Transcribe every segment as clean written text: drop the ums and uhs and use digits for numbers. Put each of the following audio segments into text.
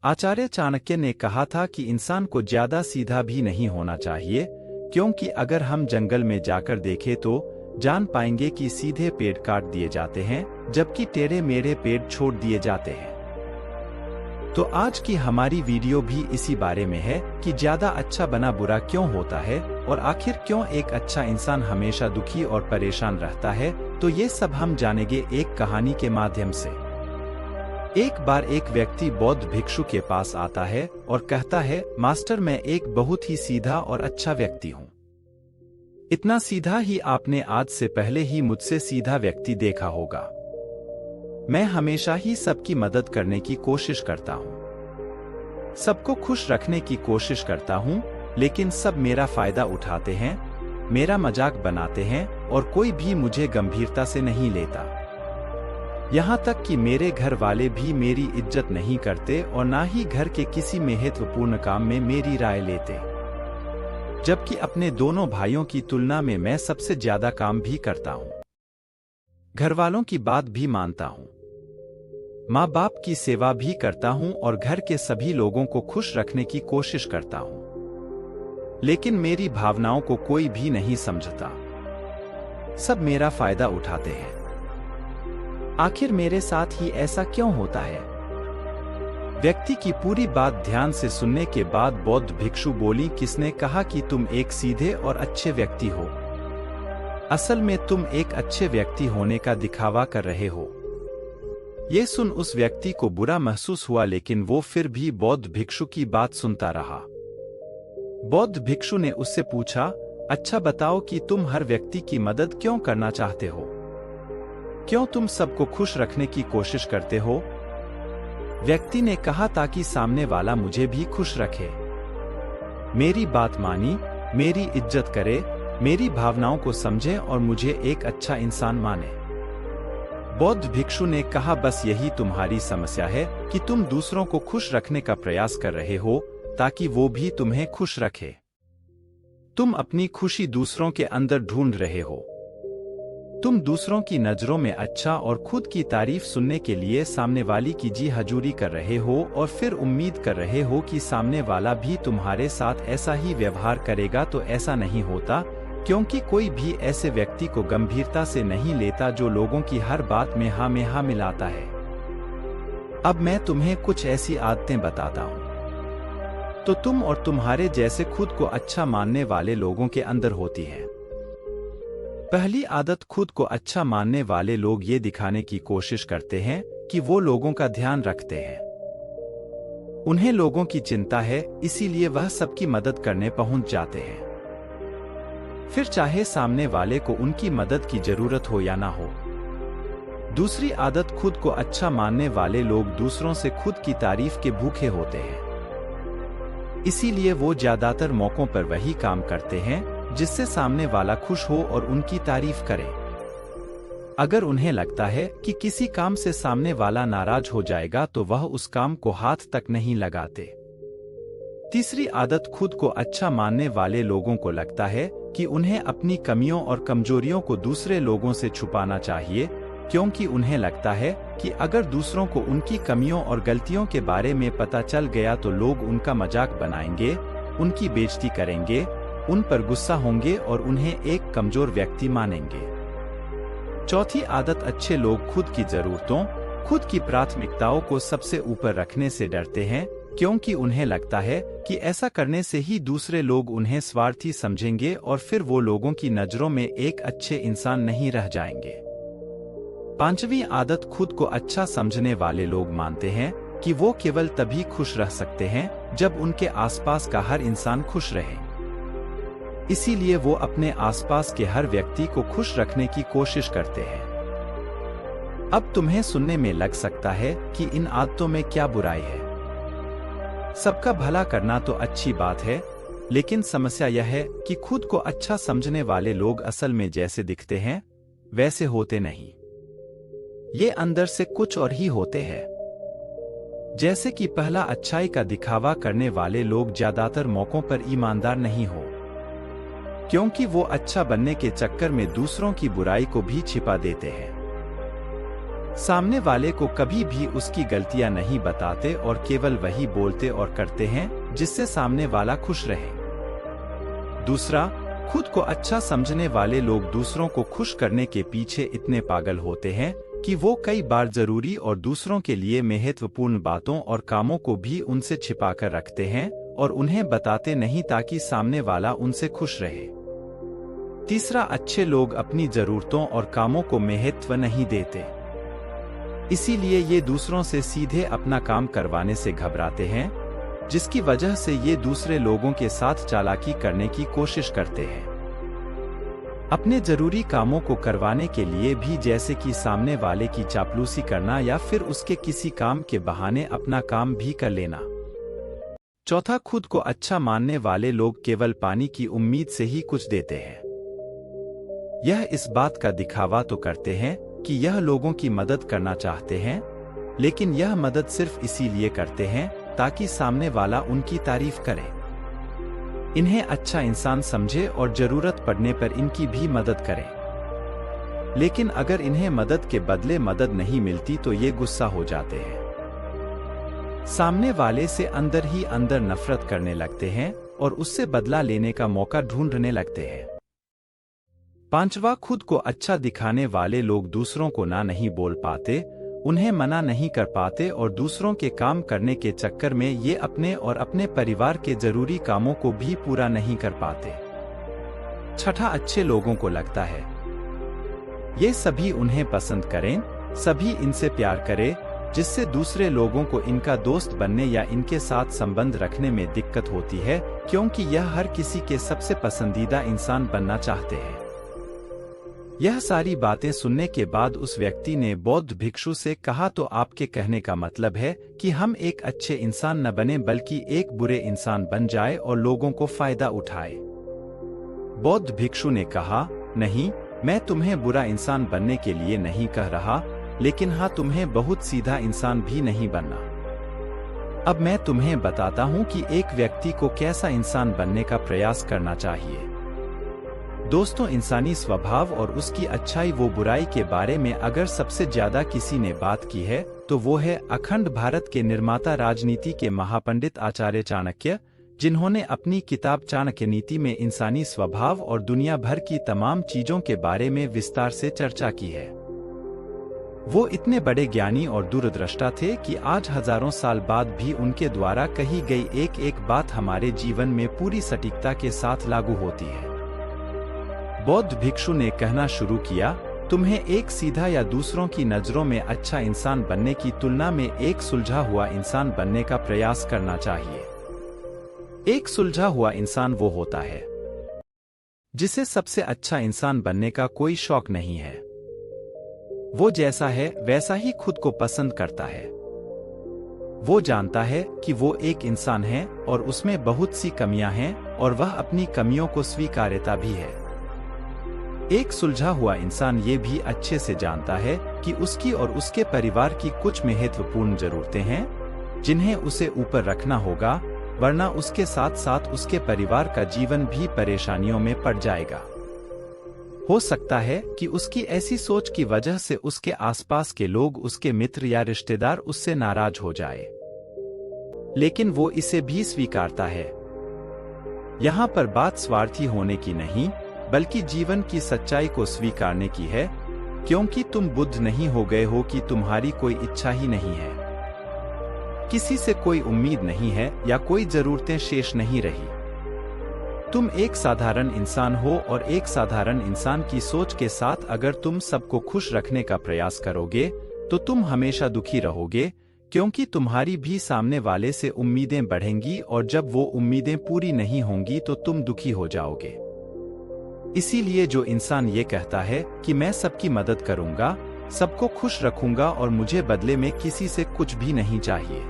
आचार्य चाणक्य ने कहा था कि इंसान को ज्यादा सीधा भी नहीं होना चाहिए, क्योंकि अगर हम जंगल में जाकर देखें तो जान पाएंगे कि सीधे पेड़ काट दिए जाते हैं, जबकि टेढ़े मेढ़े पेड़ छोड़ दिए जाते हैं। तो आज की हमारी वीडियो भी इसी बारे में है कि ज्यादा अच्छा बना बुरा क्यों होता है और आखिर क्यों एक अच्छा इंसान हमेशा दुखी और परेशान रहता है। तो ये सब हम जानेंगे एक कहानी के माध्यम से। एक बार एक व्यक्ति बौद्ध भिक्षु के पास आता है और कहता है, मास्टर, मैं एक बहुत ही सीधा और अच्छा व्यक्ति हूँ। इतना सीधा ही आपने आज से पहले ही मुझसे सीधा व्यक्ति देखा होगा। मैं हमेशा ही सबकी मदद करने की कोशिश करता हूँ, सबको खुश रखने की कोशिश करता हूँ, लेकिन सब मेरा फायदा उठाते हैं, मेरा मजाक बनाते हैं और कोई भी मुझे गंभीरता से नहीं लेता। यहाँ तक कि मेरे घर वाले भी मेरी इज्जत नहीं करते और ना ही घर के किसी महत्वपूर्ण काम में मेरी राय लेते, जबकि अपने दोनों भाइयों की तुलना में मैं सबसे ज्यादा काम भी करता हूँ, घर वालों की बात भी मानता हूँ, माँ बाप की सेवा भी करता हूँ और घर के सभी लोगों को खुश रखने की कोशिश करता हूँ। लेकिन मेरी भावनाओं को कोई भी नहीं समझता, सब मेरा फायदा उठाते हैं। आखिर मेरे साथ ही ऐसा क्यों होता है? व्यक्ति की पूरी बात ध्यान से सुनने के बाद बौद्ध भिक्षु बोली, किसने कहा कि तुम एक सीधे और अच्छे व्यक्ति हो? असल में तुम एक अच्छे व्यक्ति होने का दिखावा कर रहे हो। ये सुन उस व्यक्ति को बुरा महसूस हुआ, लेकिन वो फिर भी बौद्ध भिक्षु की बात सुनता रहा। बौद्ध भिक्षु ने उससे पूछा, अच्छा बताओ कि तुम हर व्यक्ति की मदद क्यों करना चाहते हो? क्यों तुम सबको खुश रखने की कोशिश करते हो? व्यक्ति ने कहा, ताकि सामने वाला मुझे भी खुश रखे, मेरी बात मानी, मेरी इज्जत करे, मेरी भावनाओं को समझे और मुझे एक अच्छा इंसान माने। बौद्ध भिक्षु ने कहा, बस यही तुम्हारी समस्या है कि तुम दूसरों को खुश रखने का प्रयास कर रहे हो ताकि वो भी तुम्हें खुश रखे। तुम अपनी खुशी दूसरों के अंदर ढूंढ रहे हो। तुम दूसरों की नजरों में अच्छा और खुद की तारीफ सुनने के लिए सामने वाली की जी हजूरी कर रहे हो और फिर उम्मीद कर रहे हो कि सामने वाला भी तुम्हारे साथ ऐसा ही व्यवहार करेगा। तो ऐसा नहीं होता, क्योंकि कोई भी ऐसे व्यक्ति को गंभीरता से नहीं लेता जो लोगों की हर बात में हाँ मिलाता है। अब मैं तुम्हें कुछ ऐसी आदतें बताता हूँ, तो तुम और तुम्हारे जैसे खुद को अच्छा मानने वाले लोगों के अंदर होती है। पहली आदत, खुद को अच्छा मानने वाले लोग ये दिखाने की कोशिश करते हैं कि वो लोगों का ध्यान रखते हैं। उन्हें लोगों की चिंता है, इसीलिए वह सबकी मदद करने पहुंच जाते हैं, फिर चाहे सामने वाले को उनकी मदद की जरूरत हो या ना हो। दूसरी आदत, खुद को अच्छा मानने वाले लोग दूसरों से खुद की तारीफ के भूखे होते हैं, इसीलिए वो ज्यादातर मौकों पर वही काम करते हैं जिससे सामने वाला खुश हो और उनकी तारीफ करे। अगर उन्हें लगता है कि किसी काम से सामने वाला नाराज हो जाएगा तो वह उस काम को हाथ तक नहीं लगाते। तीसरी आदत, खुद को अच्छा मानने वाले लोगों को लगता है कि उन्हें अपनी कमियों और कमजोरियों को दूसरे लोगों से छुपाना चाहिए, क्योंकि उन्हें लगता है कि अगर दूसरों को उनकी कमियों और गलतियों के बारे में पता चल गया तो लोग उनका मजाक बनाएंगे, उनकी बेइज्जती करेंगे, उन पर गुस्सा होंगे और उन्हें एक कमजोर व्यक्ति मानेंगे। चौथी आदत, अच्छे लोग खुद की जरूरतों, खुद की प्राथमिकताओं को सबसे ऊपर रखने से डरते हैं, क्योंकि उन्हें लगता है कि ऐसा करने से ही दूसरे लोग उन्हें स्वार्थी समझेंगे और फिर वो लोगों की नजरों में एक अच्छे इंसान नहीं रह जाएंगे। पांचवी आदत, खुद को अच्छा समझने वाले लोग मानते हैं कि वो केवल तभी खुश रह सकते हैं जब उनके आसपास का हर इंसान खुश रहे, इसीलिए वो अपने आसपास के हर व्यक्ति को खुश रखने की कोशिश करते हैं। अब तुम्हें सुनने में लग सकता है कि इन आदतों में क्या बुराई है। सबका भला करना तो अच्छी बात है, लेकिन समस्या यह है कि खुद को अच्छा समझने वाले लोग असल में जैसे दिखते हैं वैसे होते नहीं। ये अंदर से कुछ और ही होते हैं। जैसे कि पहला, अच्छाई का दिखावा करने वाले लोग ज्यादातर मौकों पर ईमानदार नहीं हो, क्योंकि वो अच्छा बनने के चक्कर में दूसरों की बुराई को भी छिपा देते हैं। सामने वाले को कभी भी उसकी गलतियां नहीं बताते और केवल वही बोलते और करते हैं जिससे सामने वाला खुश रहे। दूसरा, खुद को अच्छा समझने वाले लोग दूसरों को खुश करने के पीछे इतने पागल होते हैं कि वो कई बार जरूरी और दूसरों के लिए महत्वपूर्ण बातों और कामों को भी उनसे छिपाकर रखते हैं और उन्हें बताते नहीं ताकि सामने वाला उनसे खुश रहे। तीसरा, अच्छे लोग अपनी जरूरतों और कामों को महत्व नहीं देते, इसीलिए ये दूसरों से सीधे अपना काम करवाने से घबराते हैं, जिसकी वजह से ये दूसरे लोगों के साथ चालाकी करने की कोशिश करते हैं। अपने जरूरी कामों को करवाने के लिए भी, जैसे कि सामने वाले की चापलूसी करना या फिर उसके किसी काम के बहाने अपना काम भी कर लेना। चौथा, खुद को अच्छा मानने वाले लोग केवल पानी की उम्मीद से ही कुछ देते हैं। यह इस बात का दिखावा तो करते हैं कि यह लोगों की मदद करना चाहते हैं, लेकिन यह मदद सिर्फ इसीलिए करते हैं ताकि सामने वाला उनकी तारीफ करे, इन्हें अच्छा इंसान समझे और जरूरत पड़ने पर इनकी भी मदद करे। लेकिन अगर इन्हें मदद के बदले मदद नहीं मिलती तो ये गुस्सा हो जाते हैं, सामने वाले से अंदर ही अंदर नफरत करने लगते हैं और उससे बदला लेने का मौका ढूंढने लगते हैं। पांचवा, खुद को अच्छा दिखाने वाले लोग दूसरों को ना नहीं बोल पाते, उन्हें मना नहीं कर पाते और दूसरों के काम करने के चक्कर में ये अपने और अपने परिवार के जरूरी कामों को भी पूरा नहीं कर पाते। छठा, अच्छे लोगों को लगता है ये सभी उन्हें पसंद करें, सभी इनसे प्यार करें, जिससे दूसरे लोगों को इनका दोस्त बनने या इनके साथ संबंध रखने में दिक्कत होती है, क्योंकि यह हर किसी के सबसे पसंदीदा इंसान बनना चाहते हैं। यह सारी बातें सुनने के बाद उस व्यक्ति ने बौद्ध भिक्षु से कहा, तो आपके कहने का मतलब है कि हम एक अच्छे इंसान न बने बल्कि एक बुरे इंसान बन जाए और लोगों को फायदा उठाए। बौद्ध भिक्षु ने कहा, नहीं, मैं तुम्हें बुरा इंसान बनने के लिए नहीं कह रहा, लेकिन हाँ, तुम्हें बहुत सीधा इंसान भी नहीं बनना। अब मैं तुम्हें बताता हूँ कि एक व्यक्ति को कैसा इंसान बनने का प्रयास करना चाहिए। दोस्तों, इंसानी स्वभाव और उसकी अच्छाई वो बुराई के बारे में अगर सबसे ज्यादा किसी ने बात की है तो वो है अखंड भारत के निर्माता, राजनीति के महापंडित आचार्य चाणक्य, जिन्होंने अपनी किताब चाणक्य नीति में इंसानी स्वभाव और दुनिया भर की तमाम चीजों के बारे में विस्तार से चर्चा की है। वो इतने बड़े ज्ञानी और दूरदृष्टा थे कि आज हजारों साल बाद भी उनके द्वारा कही गई एक एक बात हमारे जीवन में पूरी सटीकता के साथ लागू होती है। बौद्ध भिक्षु ने कहना शुरू किया, तुम्हें एक सीधा या दूसरों की नजरों में अच्छा इंसान बनने की तुलना में एक सुलझा हुआ इंसान बनने का प्रयास करना चाहिए। एक सुलझा हुआ इंसान वो होता है जिसे सबसे अच्छा इंसान बनने का कोई शौक नहीं है। वो जैसा है वैसा ही खुद को पसंद करता है। वो जानता है कि वो एक इंसान है और उसमें बहुत सी कमियां हैं और वह अपनी कमियों को स्वीकारता भी है। एक सुलझा हुआ इंसान ये भी अच्छे से जानता है कि उसकी और उसके परिवार की कुछ महत्वपूर्ण जरूरतें हैं जिन्हें उसे ऊपर रखना होगा, वरना उसके साथ साथ उसके परिवार का जीवन भी परेशानियों में पड़ जाएगा। हो सकता है कि उसकी ऐसी सोच की वजह से उसके आसपास के लोग, उसके मित्र या रिश्तेदार उससे नाराज हो जाए, लेकिन वो इसे भी स्वीकारता है। यहाँ पर बात स्वार्थी होने की नहीं बल्कि जीवन की सच्चाई को स्वीकारने की है, क्योंकि तुम बुद्ध नहीं हो गए हो कि तुम्हारी कोई इच्छा ही नहीं है, किसी से कोई उम्मीद नहीं है या कोई जरूरतें शेष नहीं रही। तुम एक साधारण इंसान हो और एक साधारण इंसान की सोच के साथ अगर तुम सबको खुश रखने का प्रयास करोगे तो तुम हमेशा दुखी रहोगे, क्योंकि तुम्हारी भी सामने वाले से उम्मीदें बढ़ेंगी और जब वो उम्मीदें पूरी नहीं होंगी तो तुम दुखी हो जाओगे। इसीलिए जो इंसान ये कहता है कि मैं सबकी मदद करूंगा, सबको खुश रखूंगा और मुझे बदले में किसी से कुछ भी नहीं चाहिए,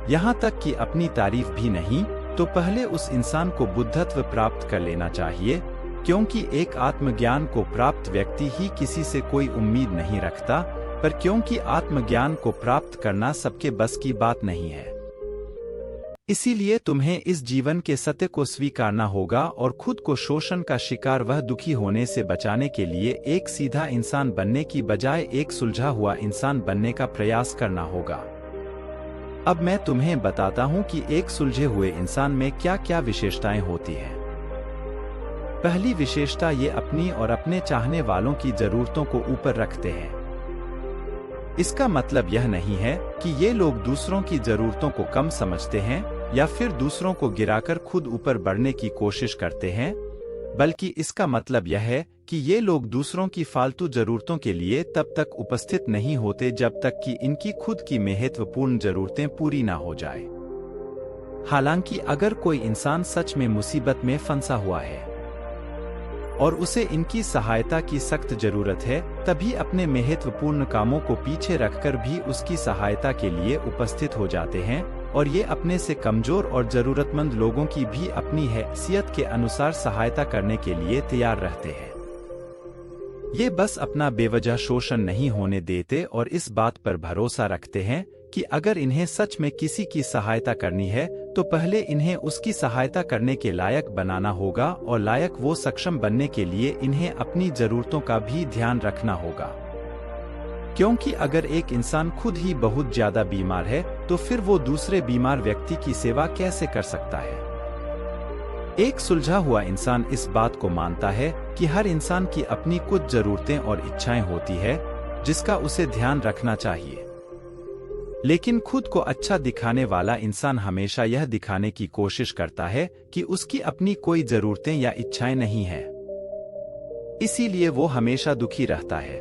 यहाँ तक कि अपनी तारीफ भी नहीं, तो पहले उस इंसान को बुद्धत्व प्राप्त कर लेना चाहिए, क्योंकि एक आत्मज्ञान को प्राप्त व्यक्ति ही किसी से कोई उम्मीद नहीं रखता, पर क्योंकि आत्मज्ञान को प्राप्त करना सबके बस की बात नहीं है। इसीलिए तुम्हें इस जीवन के सत्य को स्वीकारना होगा और खुद को शोषण का शिकार वह दुखी होने से बचाने के लिए एक सीधा इंसान बनने की बजाय एक सुलझा हुआ इंसान बनने का प्रयास करना होगा। अब मैं तुम्हें बताता हूं कि एक सुलझे हुए इंसान में क्या क्या विशेषताएं होती हैं। पहली विशेषता, ये अपनी और अपने चाहने वालों की जरूरतों को ऊपर रखते हैं। इसका मतलब यह नहीं है कि ये लोग दूसरों की जरूरतों को कम समझते हैं या फिर दूसरों को गिराकर खुद ऊपर बढ़ने की कोशिश करते हैं, बल्कि इसका मतलब यह है कि ये लोग दूसरों की फालतू जरूरतों के लिए तब तक उपस्थित नहीं होते जब तक कि इनकी खुद की महत्वपूर्ण जरूरतें पूरी ना हो जाए। हालांकि अगर कोई इंसान सच में मुसीबत में फंसा हुआ है और उसे इनकी सहायता की सख्त जरूरत है, तभी अपने महत्वपूर्ण कामों को पीछे रखकर भी उसकी सहायता के लिए उपस्थित हो जाते हैं और ये अपने से कमजोर और जरूरतमंद लोगों की भी अपनी हैसियत के अनुसार सहायता करने के लिए तैयार रहते हैं। ये बस अपना बेवजह शोषण नहीं होने देते और इस बात पर भरोसा रखते हैं कि अगर इन्हें सच में किसी की सहायता करनी है तो पहले इन्हें उसकी सहायता करने के लायक बनाना होगा और लायक वो सक्षम बनने के लिए इन्हें अपनी जरूरतों का भी ध्यान रखना होगा। क्योंकि अगर एक इंसान खुद ही बहुत ज्यादा बीमार है तो फिर वो दूसरे बीमार व्यक्ति की सेवा कैसे कर सकता है। एक सुलझा हुआ इंसान इस बात को मानता है कि हर इंसान की अपनी कुछ जरूरतें और इच्छाएं होती है जिसका उसे ध्यान रखना चाहिए। लेकिन खुद को अच्छा दिखाने वाला इंसान हमेशा यह दिखाने की कोशिश करता है कि उसकी अपनी कोई जरूरतें या इच्छाएं नहीं है, इसीलिए वो हमेशा दुखी रहता है।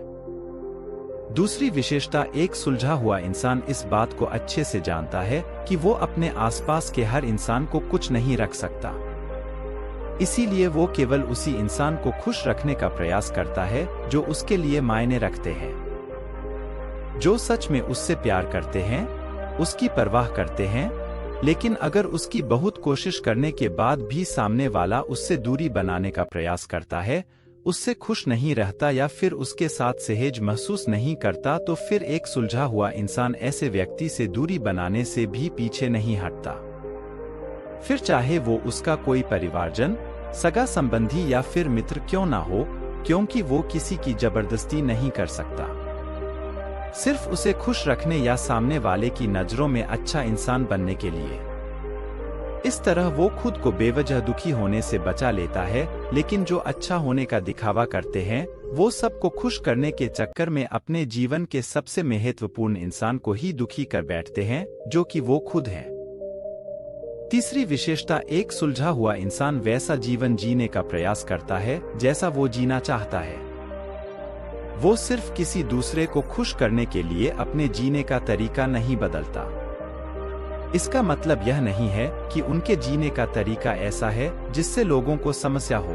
दूसरी विशेषता, एक सुलझा हुआ इंसान इस बात को अच्छे से जानता है कि वो अपने आसपास के हर इंसान को कुछ नहीं रख सकता, इसीलिए वो केवल उसी इंसान को खुश रखने का प्रयास करता है जो उसके लिए मायने रखते हैं, जो सच में उससे प्यार करते हैं, उसकी परवाह करते हैं। लेकिन अगर उसकी बहुत कोशिश करने के बाद भी सामने वाला उससे दूरी बनाने का प्रयास करता है, उससे खुश नहीं रहता या फिर उसके साथ सहज महसूस नहीं करता, तो फिर एक सुलझा हुआ इंसान ऐसे व्यक्ति से दूरी बनाने से भी पीछे नहीं हटता, फिर चाहे वो उसका कोई परिवारजन, सगा संबंधी या फिर मित्र क्यों ना हो, क्योंकि वो किसी की जबरदस्ती नहीं कर सकता। सिर्फ उसे खुश रखने या सामने वाले की नजरों में अच्छा इंसान बनने के लिए। इस तरह वो खुद को बेवजह दुखी होने से बचा लेता है। लेकिन जो अच्छा होने का दिखावा करते हैं, वो सबको खुश करने के चक्कर में अपने जीवन के सबसे महत्वपूर्ण इंसान को ही दुखी कर बैठते हैं, जो कि वो खुद हैं। तीसरी विशेषता, एक सुलझा हुआ इंसान वैसा जीवन जीने का प्रयास करता है जैसा वो जीना चाहता है। वो सिर्फ किसी दूसरे को खुश करने के लिए अपने जीने का तरीका नहीं बदलता। इसका मतलब यह नहीं है कि उनके जीने का तरीका ऐसा है जिससे लोगों को समस्या हो।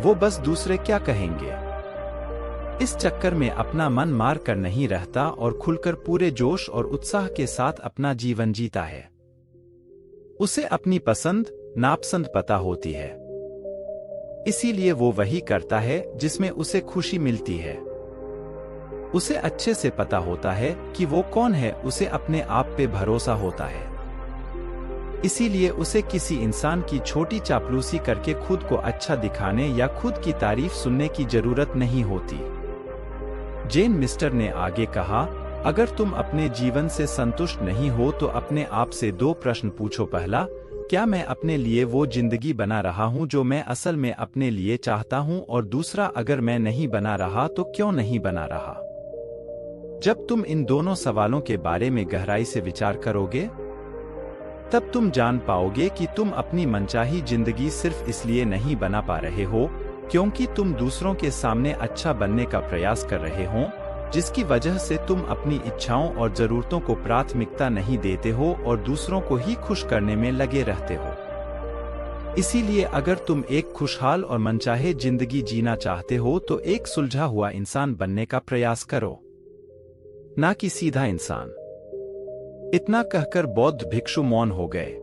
वो बस दूसरे क्या कहेंगे, इस चक्कर में अपना मन मार कर नहीं रहता और खुलकर पूरे जोश और उत्साह के साथ अपना जीवन जीता है। उसे अपनी पसंद नापसंद पता होती है, इसीलिए वो वही करता है जिसमें उसे खुशी मिलती है। उसे अच्छे से पता होता है कि वो कौन है, उसे अपने आप पे भरोसा होता है, इसीलिए उसे किसी इंसान की छोटी चापलूसी करके खुद को अच्छा दिखाने या खुद की तारीफ सुनने की जरूरत नहीं होती। जेन मिस्टर ने आगे कहा, अगर तुम अपने जीवन से संतुष्ट नहीं हो तो अपने आप से 2 प्रश्न पूछो। पहला, क्या मैं अपने लिए वो जिंदगी बना रहा हूं जो मैं असल में अपने लिए चाहता हूं, और दूसरा, अगर मैं नहीं बना रहा तो क्यों नहीं बना रहा। जब तुम इन दोनों सवालों के बारे में गहराई से विचार करोगे, तब तुम जान पाओगे कि तुम अपनी मनचाही जिंदगी सिर्फ इसलिए नहीं बना पा रहे हो क्योंकि तुम दूसरों के सामने अच्छा बनने का प्रयास कर रहे हो, जिसकी वजह से तुम अपनी इच्छाओं और जरूरतों को प्राथमिकता नहीं देते हो और दूसरों को ही खुश करने में लगे रहते हो। इसीलिए अगर तुम एक खुशहाल और मनचाहे जिंदगी जीना चाहते हो तो एक सुलझा हुआ इंसान बनने का प्रयास करो, ना कि सीधा इंसान। इतना कहकर बौद्ध भिक्षु मौन हो गए।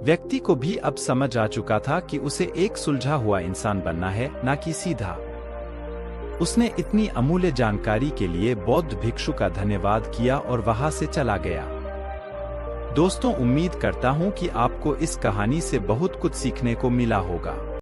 व्यक्ति को भी अब समझ आ चुका था कि उसे एक सुलझा हुआ इंसान बनना है, ना कि सीधा। उसने इतनी अमूल्य जानकारी के लिए बौद्ध भिक्षु का धन्यवाद किया और वहां से चला गया। दोस्तों, उम्मीद करता हूँ कि आपको इस कहानी से बहुत कुछ सीखने को मिला होगा।